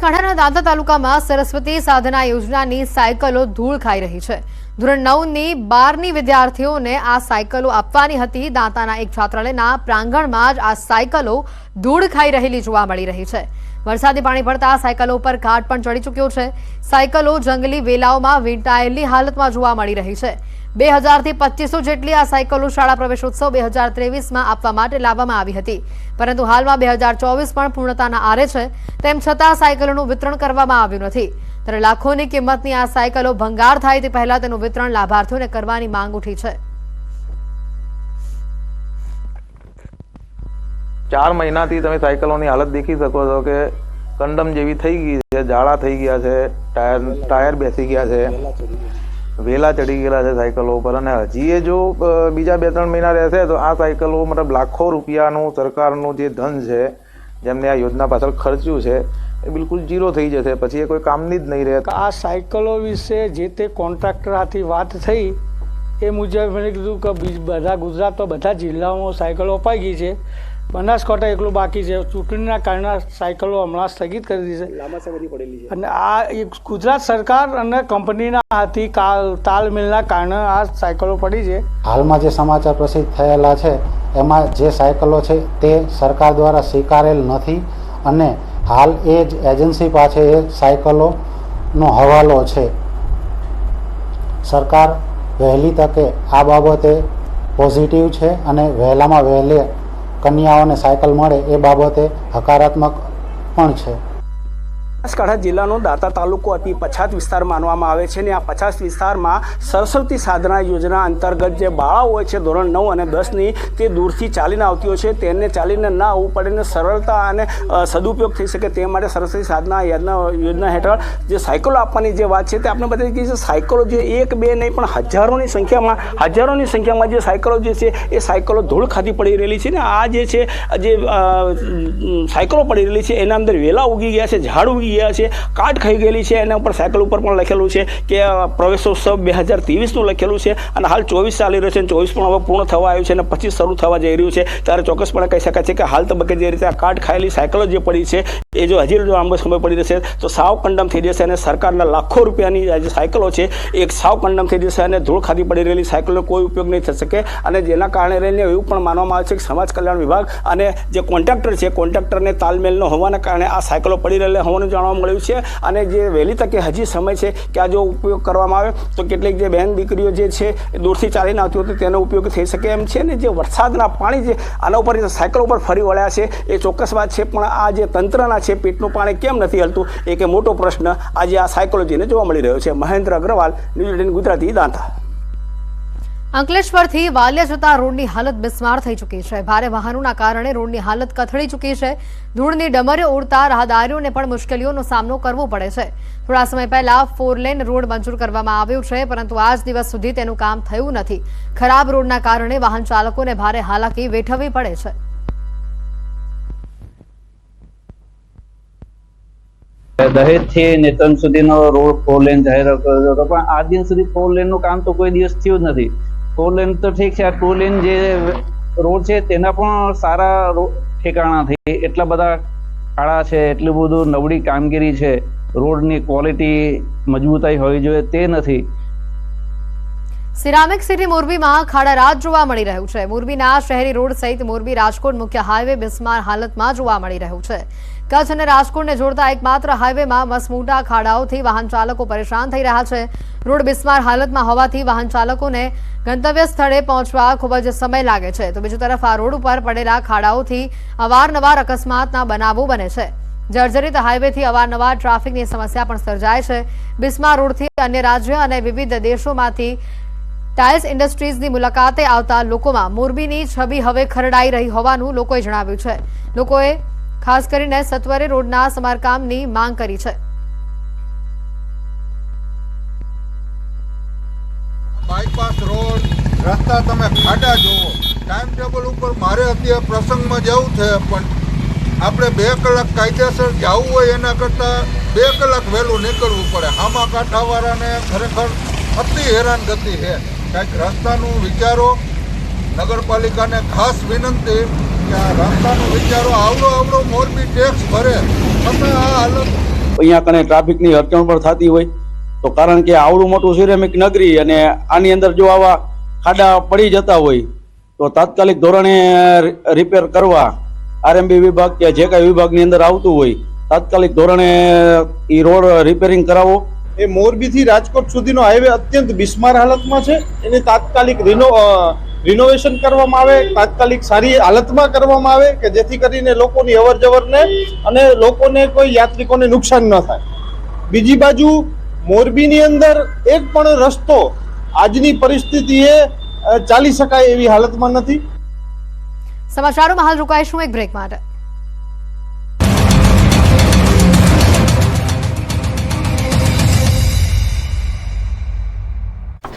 બનાસકાંઠાના દાંતા તાલુકામાં સરસ્વતી સાધના યોજનાની સાયકલો ધૂળ ખાઈ રહી છે। ધોરણ 9ની 12ની વિદ્યાર્થીઓને આ સાયકલો આપવાની હતી। દાંતાના એક છાત્રાલયના પ્રાંગણમાં જ આ સાયકલો ધૂળ ખાઈ રહેલી જોવા મળી રહી છે। વરસાદી પાણી પડતા સાયકલો ઉપર ઘાટ પણ ચડી ચૂક્યો છે। સાયકલો જંગલી વેલાઓમાં વીંટાયેલી હાલતમાં જોવા મળી રહી છે। 2000 થી 2500 જેટલી આ સાયકલો શાળા પ્રવેશોત્સવ 2023માં આપવા માટે લાવવામાં આવી હતી, પરંતુ હાલમાં 2024 પણ પૂર્ણતાના આરે છે। તેમ છતાં સાયકલોનું વિતરણ કરવામાં આવ્યું નથી। ત્યારે લાખોની કિંમતની આ સાયકલો ભંગાર થાય તે પહેલા તેનું વિતરણ લાભાર્થીઓને કરવાની માંગ ઉઠી છે। 4 મહિનાથી તમે સાયકલોની હાલત દેખી શકો છો કે કંડમ જેવી થઈ ગઈ છે, જાળા થઈ ગયા છે, ટાયર બેસી ગયા છે, વેલા ચડી ગયેલા છે સાયકલો ઉપર। અને હજી એ જો બીજા 2-3 મહિના રહેશે તો આ સાયકલો મતલબ લાખો રૂપિયાનું સરકારનું જે ધન છે જેમને આ યોજના પાછળ ખર્ચ્યું છે એ બિલકુલ ઝીરો થઈ જશે, પછી એ કોઈ કામની જ નહીં રહે। આ સાયકલો વિશે જે તે કોન્ટ્રાક્ટર હાથી વાત થઈ એ મુજબ મેં કીધું કે બધા ગુજરાતમાં બધા જિલ્લાઓમાં સાયકલો અપાઈ ગઈ છે, બનાસકાંઠા એકલું બાકી છે। ચૂંટણીના કારણે સાયકલો હમણાં સ્થગિત કરી દીધી છે, લાંબા સમયથી પડેલી છે અને આ ગુજરાત સરકાર અને કંપનીના હાથી તાલમેલના કારણે આ સાયકલો પડી છે। હાલમાં જે સમાચાર પ્રસિદ્ધ થયેલા છે એમાં જે સાયકલો છે તે સરકાર દ્વારા સ્વીકારેલ નથી અને હાલ એ જ એજન્સી પાસે એ સાયકલોનો હવાલો છે। સરકાર વહેલી તકે આ બાબતે પોઝિટિવ છે અને વહેલામાં વહેલે કન્યાઓને સાયકલ મળે એ બાબતે હકારાત્મક પણ છે। બનાસકાંઠા જિલ્લાનો દાંતા તાલુકો અતિ પછાત વિસ્તાર માનવામાં આવે છે અને આ પછાત વિસ્તારમાં સરસ્વતી સાધના યોજના અંતર્ગત જે બાળાઓ હોય છે ધોરણ 9 અને 10ની તે દૂરથી ચાલીને આવતી હોય છે, તેને ચાલીને ના આવવું પડે ને સરળતા અને સદુપયોગ થઈ શકે તે માટે સરસ્વતી સાધના યોજના હેઠળ જે સાયકલો આપવાની જે વાત છે તે આપણે બતાવી ગઈ છે। સાયકલો જે 1-2 નહીં પણ હજારોની સંખ્યામાં જે સાયકલો જે છે એ સાયકલો ધૂળ ખાતી પડી રહેલી છે ને આ જે છે જે સાયકલો પડી રહેલી છે એના અંદર વેલા ઉગી ગયા છે, ઝાડ ઉગી ગયા છે, કાટ ખાઈ ગયેલી છે। એના ઉપર સાયકલ ઉપર પણ લખેલું છે કે પ્રવેશોત્સવ 2023નું લખેલું છે અને હાલ 24 ચાલી રહ્યો છે, 24 પણ હવે પૂર્ણ થવા આવ્યું છે અને 25 શરૂ થવા જઈ રહ્યું છે। ત્યારે ચોક્કસપણે કહી શકાય છે કે હાલ તબક્કે જે રીતે આ કાટ ખાયેલી સાયકલો જે પડી છે એ જો હજી લાંબો સમય પડી રહેશે તો સાવ કંડમ થઈ જશે અને સરકારના લાખો રૂપિયાની જે સાયકલો છે એ સાવ કંડમ થઈ જશે અને ધૂળ ખાતી પડી રહેલી સાયકલનો કોઈ ઉપયોગ નહીં થઈ શકે। અને જેના કારણે રહીને એવું પણ માનવામાં આવે છે કે સમાજ કલ્યાણ વિભાગ અને જે કોન્ટ્રાક્ટર છે કોન્ટ્રાક્ટરને તાલમેલ ન હોવાના કારણે આ સાયકલો પડી રહેલા હોવાનું જાણવા મળ્યું છે અને જે વહેલી તકે હજી સમય છે કે આ જો ઉપયોગ કરવામાં આવે તો કેટલીક જે બહેન દીકરીઓ જે છે એ દૂરથી ચાલીને આવતી હોય તો તેનો ઉપયોગ થઈ શકે એમ છે। ને જે વરસાદના પાણી જે આના ઉપર સાયકલ ઉપર ફરી વળ્યા છે એ ચોક્કસ વાત છે, પણ આ જે તંત્રના છે પેટનું પાણી કેમ નથી હલતું એક મોટો પ્રશ્ન આજે આ સાયકોલોજીને જોવા મળી રહ્યો છે। મહેન્દ્ર અગ્રવાલ, ન્યૂઝ 18 ગુજરાતી, દાંતા। અંકલેશ્વરથી વાલિયા જતા રોડની હાલત બિસ્માર થઈ ચૂકી છે। ભારે વાહનોના કારણે રોડની હાલત કથળી ચૂકી છે। ધૂળની ડમરીઓ ઉડતા રાહદારીઓને પણ મુશ્કેલીઓનો સામનો કરવો પડે છે। થોડા સમય પહેલા 4 લેન રોડ મંજૂર કરવામાં આવ્યો છે, પરંતુ આજ દિવસ સુધી તેનું કામ થયું નથી। ખરાબ રોડના કારણે વાહન ચાલકોને ભારે હાલાકી વેઠવવી પડે છે। દહેજ થી નેત્રંગ સુધીનો રોડ 4 લેન જાહેર કર્યો હતો, પણ આ દિન સુધી 4 લેનનું કામ તો કોઈ દિવસ થયું જ નથી। 4 લેન તો ઠીક છે, આ 2 લેન જે રોડ છે તેના પણ સારા ઠેકાણા થઈ, એટલા બધા ખાડા છે, એટલું બધું નબળી કામગીરી છે, રોડની ક્વોલિટી મજબૂતાઈ હોવી જોઈએ તે નથી। સિરામિક સિટી મોરબીમાં ખાડા રાત જોવા મળી રહ્યું છે। મોરબીના શહેરી રોડ સહિત મોરબી રાજકોટ મુખ્ય હાઈવે બિસ્માર હાલતમાં જોવા મળી રહ્યું છે। કચ્છ અને રાજકોટને જોડતા એકમાત્ર હાઈવેમાં મસમોટા ખાડાઓથી વાહન ચાલકો પરેશાન થઈ રહ્યા છે। રોડ બિસ્માર હાલતમાં હોવાથી વાહન ચાલકોને ગંતવ્ય સ્થળે પહોંચવા ખૂબ જ સમય લાગે છે, તો બીજી તરફ આ રોડ ઉપર પડેલા ખાડાઓથી અવારનવાર અકસ્માતના બનાવો બને છે। જર્જરિત હાઈવેથી અવારનવાર ટ્રાફિકની સમસ્યા પણ સર્જાય છે। બિસ્માર રોડથી અન્ય રાજ્યો અને વિવિધ દેશોમાંથી ટાઇલ્સ ઇન્ડસ્ટ્રીઝની મુલાકાતે આવતા લોકોમાં મોરબીની છબી હવે ખરડાઈ રહી હોવાનું લોકોએ જણાવ્યું છે। લોકોએ ખાસ કરીને સત્વરે રોડના સમારકામની માંગ કરી છે। બાયપાસ રોડ રસ્તા તમે ખાડા જોવો, ટાઈમ ટેબલ ઉપર મારે અત્યારે પ્રસંગમાં જવું છે પણ આપણે 2 કલાક કાયદેસર જવું હોય એના કરતાં 2 કલાક વહેલું નીકળવું પડે। હામા કાંઠાવાળાને ખરેખર અતિ હેરાનગતિ છે। કંઈક રસ્તાનું વિચારો, નગરપાલિકાને ખાસ વિનંતી કે આ રસ્તાનું વિચારો। આવડો મોરબી ટેક્સ ભરે છતાં આ હાલત અહીંયા કને ટ્રાફિકની અડચણ પણ થતી હોય. તો કારણ કે આવડું મોટું સિરેમિક નગરી અને આની અંદર જો આવા ખાડા પડી જતા હોય તો તાત્કાલિક ધોરણે રિપેર કરવા આરએમબી વિભાગ કે જે કાંઈ વિભાગની અંદર આવતું હોય તાત્કાલિક ધોરણે એ રોડ રિપેરિંગ કરાવો. એ મોરબીથી રાજકોટ સુધીનો હાઈવે અત્યંત બિસ્માર હાલતમાં છે. એને તાત્કાલિક રિનોવેશન કરવામાં આવે, તાત્કાલિક સારી હાલતમાં કરવામાં આવે કે જેથી કરીને લોકોની અવર જવરને અને લોકોને કોઈ યાત્રિકોને નુકસાન ન થાય. બીજી બાજુ મોરબીની અંદર એક પણ રસ્તો આજની પરિસ્થિતિએ ચાલી શકાય એવી હાલતમાં નથી. સમાચારોમાં હાલ રોકાઈશું એક બ્રેક માટે.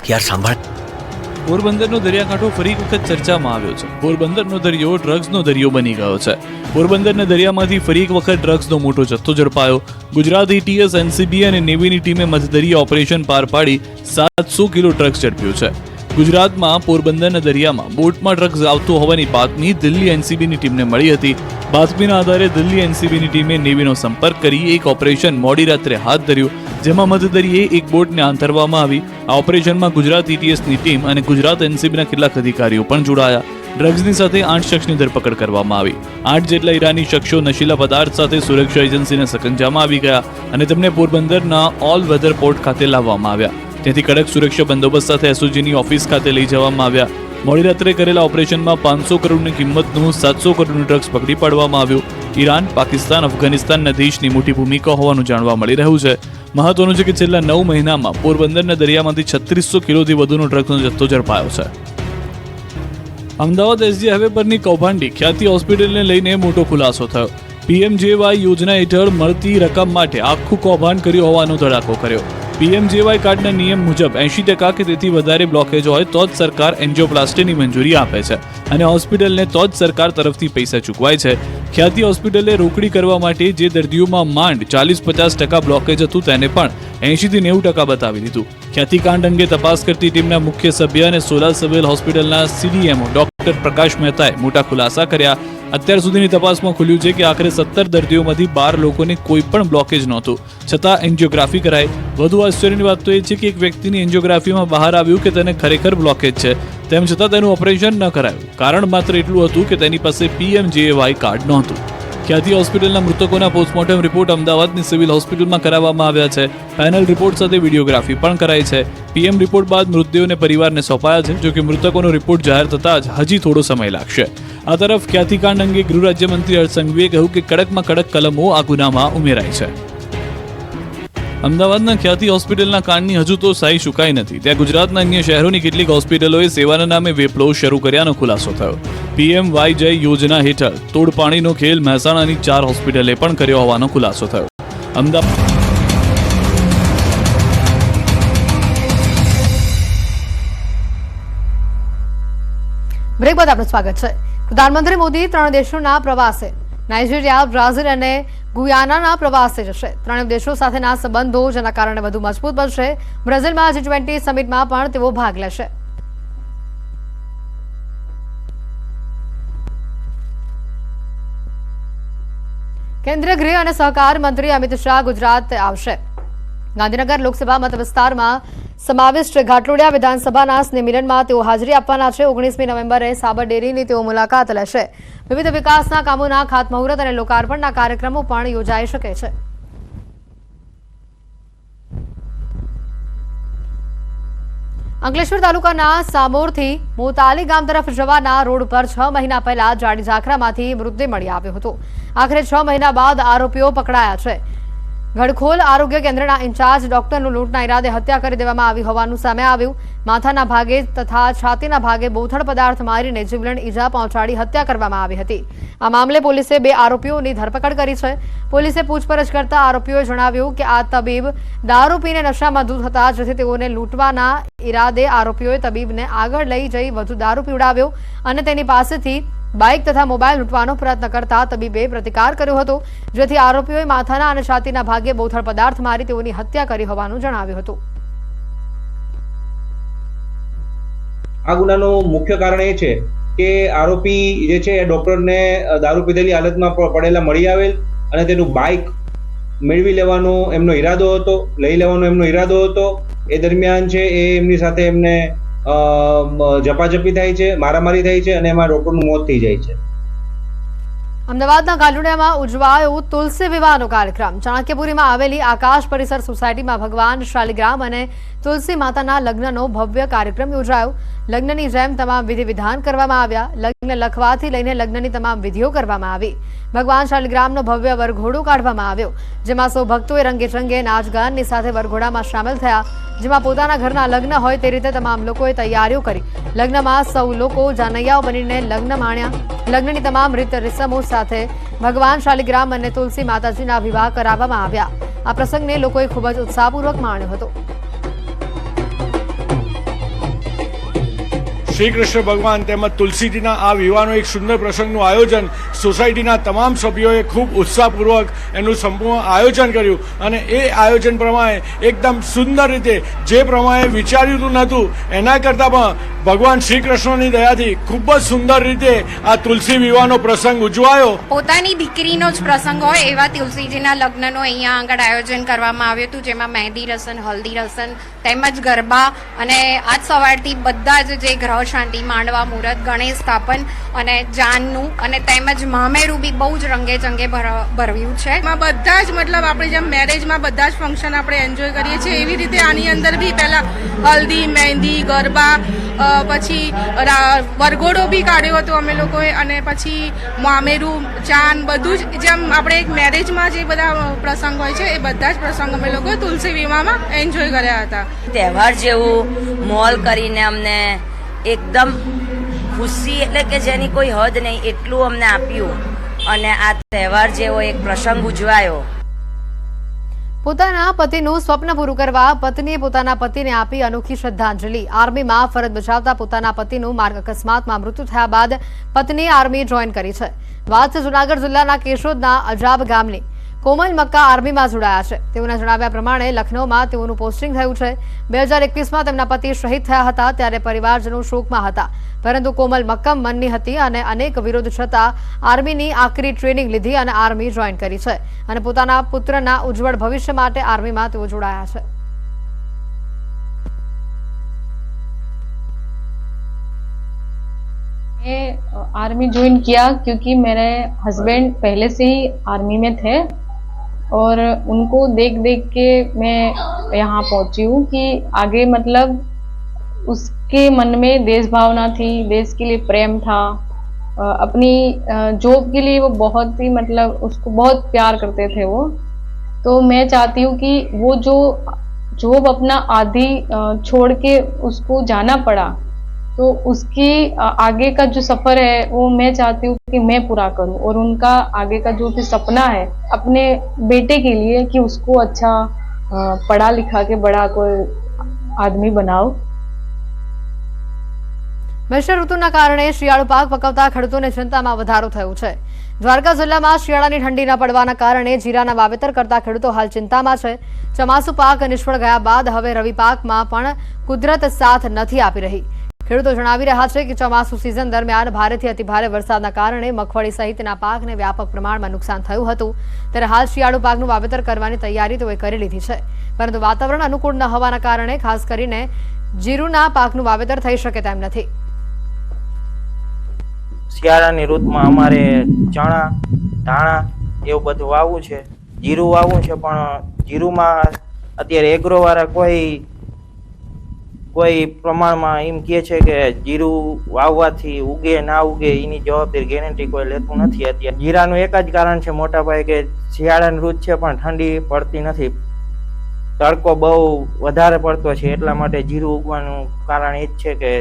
યાર સાંભળ, પોરબંદરનો દરિયાકાંઠો ફરી એક વખત ચર્ચામાં આવ્યો છે. પોરબંદરનો દરિયો ડ્રગ્સનો દરિયો બની ગયો છે. પોરબંદરના દરિયામાંથી ફરી એક વખત ડ્રગ્સનો મોટો જથ્થો ઝડપાયો. ગુજરાત એટીએસ, એનસીબી અને નેવીની ટીમે મધદરિયા ઓપરેશન પાર પાડી 700 કિલો ડ્રગ્સ ઝડપ્યું છે. ગુજરાતમાં પોરબંદરના દરિયામાં બોટમાં ડ્રગ્સ આવતો હોવાની બાતમી દિલ્હી એનસીબીની ટીમને મળી હતી. બાતમીના આધારે દિલ્હી એનસીબીની ટીમે નેવીનો સંપર્ક કરી એક ઓપરેશન મોડી રાત્રે હાથ ધર્યું, જેમાં મધદરિયે એક બોટને આંતરવામાં આવી. આ ઓપરેશનમાં ગુજરાત એટીએસની ટીમ અને ગુજરાત એનસીબીના કેટલાક અધિકારીઓ પણ જોડાયા. ડ્રગ્સની સાથે 8 શખ્સની ધરપકડ કરવામાં આવી. 8 જેટલા ઈરાની શખ્સો નશીલા પદાર્થ સાથે સુરક્ષા એજન્સીના સકંજામાં આવી ગયા અને તેમને પોરબંદરના ઓલ વેધર પોર્ટ ખાતે લાવવામાં આવ્યા. ત્યાંથી કડક સુરક્ષા બંદોબસ્ત સાથે એસઓજીની ઓફિસ ખાતે લઈ જવામાં આવ્યા. મોડી રાત્રે કરેલા ઓપરેશનમાં 500 કરોડની કિંમતનું 700 કરોડનું ડ્રગ્સ પકડી પાડવામાં આવ્યું. ઈરાન, પાકિસ્તાન, અફઘાનિસ્તાનના દેશની મોટી ભૂમિકા હોવાનું જાણવા મળી રહ્યું છે. મહત્વનું છે કે છેલ્લા 9 મહિનામાં પોરબંદરના દરિયામાંથી 3600 કિલોથી વધુનો ડ્રગ્સનો જથ્થો ઝડપાયો છે. અમદાવાદ એસજી હાઈવે પરની કૌભાંડી ખ્યાતિ હોસ્પિટલને લઈને મોટો ખુલાસો થયો. પીએમજેવાય યોજના હેઠળ મળતી રકમ માટે આખું કૌભાંડ કર્યું હોવાનો ધડાકો કર્યો. પીએમજેવાય કાર્ડના નિયમ મુજબ 80% કે તેથી વધારે બ્લોકેજ હોય તો જ સરકાર એન્જિયોપ્લાસ્ટીની મંજૂરી આપે છે અને હોસ્પિટલને તો જ સરકાર તરફથી પૈસા ચૂકવાય છે. ખ્યાતિ હોસ્પિટલે રોકડી કરવા માટે જે દર્દીઓમાં માંડ 40-50% બ્લોકેજ હતું તેને પણ 80-90% બતાવી દીધું. ખ્યાતિકાંડ અંગે તપાસ કરતી ટીમના મુખ્ય સભ્ય અને સોલાર સિવિલ હોસ્પિટલના સીડીએમઓ ડોક્ટર પ્રકાશ મહેતાએ મોટા ખુલાસા કર્યા. અત્યાર સુધીની તપાસમાં ખુલ્યું છે કે આખરે 17 દર્દીઓમાંથી 12 લોકોને કોઈ પણ બ્લોકેજ નહોતું, છતાં એન્જિયોગ્રાફી કરાઈ. વધુ આશ્ચર્યની વાત તો એ છે કે એક વ્યક્તિની એન્જિયોગ્રાફીમાં બહાર આવ્યું કે તેને ખરેખર બ્લોકેજ છે, તેમ છતાં તેનું ઓપરેશન ન કરાયું. કારણ માત્ર એટલું હતું કે તેની પાસે પીએમજેવાય કાર્ડ નહોતું. ખ્યાતિ હોસ્પિટલના મૃતકોના પોસ્ટમોર્ટમ રિપોર્ટ અમદાવાદની સિવિલ હોસ્પિટલમાં કરાવવામાં આવ્યા છે. પેનલ રિપોર્ટ સાથે વિડીયોગ્રાફી પણ કરાઈ છે. પીએમ રિપોર્ટ બાદ મૃતદેહોને પરિવારને સોંપાયા છે. જોકે મૃતકોનો રિપોર્ટ જાહેર થતાં જ હજી થોડો સમય લાગશે. આ તરફ ખ્યાતિકાંડ અંગે ગૃહ રાજ્યમંત્રી હર્ષ સંઘવીએ કહ્યું કે કડકમાં કડક કલમો આ ગુનામાં ઉમેરાઈ છે. અમદાવાદના ખ્યાતિ હોસ્પિટલના કાંડની હજુ તો સાઈ સુકાઈ નથી. ત્યાં ગુજરાતના અન્ય શહેરોની કેટલીક હોસ્પિટલોએ સેવાના નામે વેપલો શરૂ કર્યાનો ખુલાસો થયો. પીએમવાયજય યોજના હેઠળ તોડપાણીનો ખેલ મહેસાણાની 4 હોસ્પિટલે પણ કર્યો હોવાનો ખુલાસો થયો. અમદાવાદ બ્રેક બાદ આપનું સ્વાગત છે. પ્રધાનમંત્રી મોદી 3 દેશોના પ્રવાસે નાઇજીરિયા, બ્રાઝિલ અને ગુયાનાના પ્રવાસે જશે. 3 દેશો સાથેના સંબંધો જેના કારણે વધુ મજબૂત બનશે. બ્રાઝિલમાં G20 સમિટમાં પણ તેઓ ભાગ લેશે. કેન્દ્રીય ગૃહ અને સહકાર મંત્રી અમિત શાહ ગુજરાત આવશે. ગાંધીનગર લોકસભા મત વિસ્તારમાં સમાવિષ્ટ ઘાટલોડિયા વિધાનસભાના સ્નેહમિલનમાં તેઓ હાજરી આપવાના છે. 19મી નવેમ્બરે સાબર ડેરીની તેઓ મુલાકાત લેશે. વિવિધ વિકાસના કામોના ખાતમુહૂર્ત અને લોકાર્પણના કાર્યક્રમો પણ યોજાઈ શકે છે. અંકલેશ્વર તાલુકાના સામોરથી મોતાલી ગામ તરફ જવાના રોડ પર 6 મહિના પહેલા જાડી ઝાખરામાંથી મૃતદેહ મળી આવ્યો હતો. આખરે 6 મહિના બાદ આરોપીઓ પકડાયા છે. ગડખોલ આરોગ્ય કેન્દ્રના ઇન્ચાર્જ ડોક્ટરનું લૂંટના ઈરાદે હત્યા કરી દેવામાં આવી હોવાનું સામે આવ્યું. માથાના ભાગે તથા છાતીના ભાગે બોથડ પદાર્થ મારીને જીવલેણ ઈજા પહોંચાડી હત્યા કરવામાં આવી હતી. આ મામલે પોલીસે 2 આરોપીઓની ધરપકડ કરી છે. પોલીસે પૂછપરછ કરતા આરોપીઓએ જણાવ્યું કે આ તબીબ દારૂ પીને નશામાં ધૂત હતા, જેથી તેઓને લૂંટવાના ઈરાદે આરોપીઓએ તબીબને આગળ લઈ જઈ વધુ દારૂ પીવડાવ્યો અને તેની પાસેથી બાઇક તથા મોબાઈલ લૂંટવાનો પ્રયત્ન કરતા તબીબે પ્રતિકાર કર્યો હતો, જેથી આરોપીઓએ માથાના અને છાતીના ભાગે બોથડ પદાર્થ મારી તેઓની હત્યા કરી હોવાનું જણાવ્યું હતું. આ ગુનાનું મુખ્ય કારણ એ છે કે આરોપી જે છે એ ડોક્ટરને દારૂ પીધેલી હાલતમાં પડેલા મળી આવેલ અને તેનું બાઇક મેળવી લેવાનો એમનો ઈરાદો હતો, લઈ લેવાનો એમનો ઈરાદો હતો. એ દરમિયાન છે એ એમની સાથે એમને ઝપાઝપી થાય છે, મારામારી થાય છે અને એમાં ડોક્ટરનું મોત થઈ જાય છે. અમદાવાદના ગાલુડિયામાં ઉજવાયો તુલસી વિવાહનો કાર્યક્રમ. ચાણક્યપુરીમાં આવેલી આકાશ પરિસર સોસાયટીમાં ભગવાન શાલિગ્રામ અને તુલસી માતાના લગ્નનો ભવ્ય કાર્યક્રમ યોજાયો. લગ્નની જેમ તમામ વિધિ વિધાન કરવામાં આવ્યા. લગ્ન લખવાથી લઈને લગ્નની તમામ વિધિઓ કરવામાં આવી. ભગવાન શાલિગ્રામનો ભવ્ય વરઘોડો કાઢવામાં આવ્યો, જેમાં સૌ ભક્તોએ રંગેચંગે નાચગાનની સાથે વરઘોડામાં સામેલ થયા. જેમાં પોતાના ઘરના લગ્ન હોય તે રીતે તમામ લોકોએ તૈયારીઓ કરી. લગ્નમાં સૌ લોકો જાનૈયાઓ બનીને લગ્ન માણ્યા. લગ્નની તમામ રીત રસમો સાથે ભગવાન શાલિગ્રામ અને તુલસી માતાજીના વિવાહ કરાવવામાં આવ્યા. આ પ્રસંગને લોકોએ ખૂબ જ ઉત્સાહપૂર્વક માણ્યો હતો. શ્રી કૃષ્ણ ભગવાન તેમજ તુલસીજીના આ વિવાહનો એક સુંદર પ્રસંગનું આયોજન સોસાયટીના તમામ સભ્યોએ ખૂબ ઉત્સાહપૂર્વક એનું સંપૂર્ણ આયોજન કર્યું અને એ આયોજન પ્રમાણે એકદમ સુંદર રીતે જે પ્રમાણે વિચાર્યું નહોતું એના કરતાં પણ ભગવાન શ્રી કૃષ્ણની દયાથી ખૂબ જ સુંદર રીતે આ તુલસી વિવાહનો પ્રસંગ ઉજવાયો. પોતાની દીકરીનો જ પ્રસંગ હોય એવા તુલસીજીના લગ્નનો અહીંયા આગળ આયોજન કરવામાં આવ્યું હતું, જેમાં મહેંદી રસમ, હલ્દી રસમ તેમજ ગરબા અને આજ સવારથી બધા જ જે ગ્રહ શાંતિ, માંડવા મુહૂર્ત, ગણેશ સ્થાપન અને જાનનું અને તેમજ મામેરું બી બહુ જ રંગે ચંગે ભરવ્યું છે. એમાં બધા જ મતલબ આપણે જેમ મેરેજમાં બધા જ ફંક્શન આપણે એન્જોય કરીએ છીએ એવી રીતે આની અંદર બી પહેલા હલ્દી, મહેંદી, ગરબા, પછી વરઘોડો બી કાઢ્યો હતો અમે લોકોએ અને પછી મામેરું, ચાન, બધું જ જેમ આપણે એક મેરેજમાં જે બધા પ્રસંગ હોય છે એ બધા જ પ્રસંગ અમે લોકો તુલસી વિવાહમાં એન્જોય કર્યા હતા. તહેવાર જેવું મોલ કરીને અમને એકદમ ખુશી એટલે કે જેની કોઈ હદ નહીં એટલું અમને આપ્યું અને આ તહેવાર જેવો એક પ્રસંગ ઉજવાયો. પોતાના પતિનું સ્વપ્ન પૂરું કરવા પત્નીએ પોતાના પતિને આપી અનોખી શ્રદ્ધાંજલિ. આર્મીમાં ફરજ બજાવતા પોતાના પતિનું માર્ગ અકસ્માતમાં મૃત્યુ થયા બાદ પત્નીએ આર્મી જોઈન કરી છે. વાત છે જૂનાગઢ જિલ્લાના કેશોદના અજાબ ગામની. કોમલ મક્કા આર્મીમાં જોડાયા છે. તેઓના જણાવ્યા પ્રમાણે લખનૌમાં તેઓનું પોસ્ટિંગ થયું છે. 2021માં તેમના પતિ શહીદ થયા હતા ત્યારે પરિવારજનો શોકમાં હતા, પરંતુ કોમલ મક્કમ મનની હતી અને અનેક વિરોધ છતાં આર્મીની આકરી ટ્રેનિંગ લીધી અને આર્મી જોઈન કરી છે અને પોતાના પુત્રના ઉજ્જવળ ભવિષ્ય માટે આર્મીમાં તેઓ જોડાયા છે. मैं आर्मी ज्वाइन किया क्योंकि मेरे हस्बैंड पहले से ही आर्मी में थे और उनको देख देख के मैं यहाँ पहुँची हूँ कि आगे मतलब उसके मन में देश भावना थी, देश के लिए प्रेम था, अपनी जॉब के लिए वो बहुत ही मतलब उसको बहुत प्यार करते थे वो. तो मैं चाहती हूँ कि वो जो जॉब अपना आधी छोड़ के उसको जाना पड़ा तो उसकी आगे का जो सफर है वो मैं चाहती हूँ कि मैं पूरा करूँ और उनका आगे का जो भी सपना है अपने बेटे के लिए कि उसको अच्छा पढ़ा लिखा के बड़ा कोई आदमी बनाओ. મિશ્ર ઋતુના કારણે શિયાળુ પાક પકવતા ખેડૂતોને ચિંતામાં વધારો થયો છે. દ્વારકા જિલ્લામાં શિયાળાની ઠંડી ન પડવાના કારણે જીરાના વાવેતર કરતા ખેડૂતો હાલ ચિંતામાં છે. ચોમાસુ પાક નિષ્ફળ ગયા બાદ હવે રવિ પાકમાં પણ કુદરત સાથ નથી આપી રહી. ખેડૂતો જણાવી રહ્યા છે કે ચોમાસુ સિઝન દરમિયાન ભારેથી અતિભારે વરસાદના કારણે મગફળી સહિતના પાકને વ્યાપક પ્રમાણમાં નુકસાન થયું હતું, ત્યારે હાલ શિયાળુ પાકનું વાવેતર કરવાની તૈયારી તેઓએ કરી લીધી છે, પરંતુ વાતાવરણ અનુકૂળ ન હોવાના કારણે ખાસ કરીને જીરુના પાકનું વાવેતર થઈ શકે તેમ નથી. શિયાળાની ઋતુમાં અમારે ચણા, ધાણા એવું બધું વાવવું છે, જીરું વાવવું છે, પણ જીરુમાં અત્યારે એગ્રોવાળા કોઈ પ્રમાણમાં એમ કહે છે કે જીરું વાવવાથી ઉગે ના ઉગે એની જવાબદારી ગેરંટી કોઈ લેતું નથી. અત્યારે જીરાનું એક જ કારણ છે મોટા ભાઈ કે શિયાળાની ઋતુ છે પણ ઠંડી પડતી નથી, તડકો બહુ વધારે પડતો છે, એટલા માટે જીરું ઉગવાનું કારણ એ જ છે કે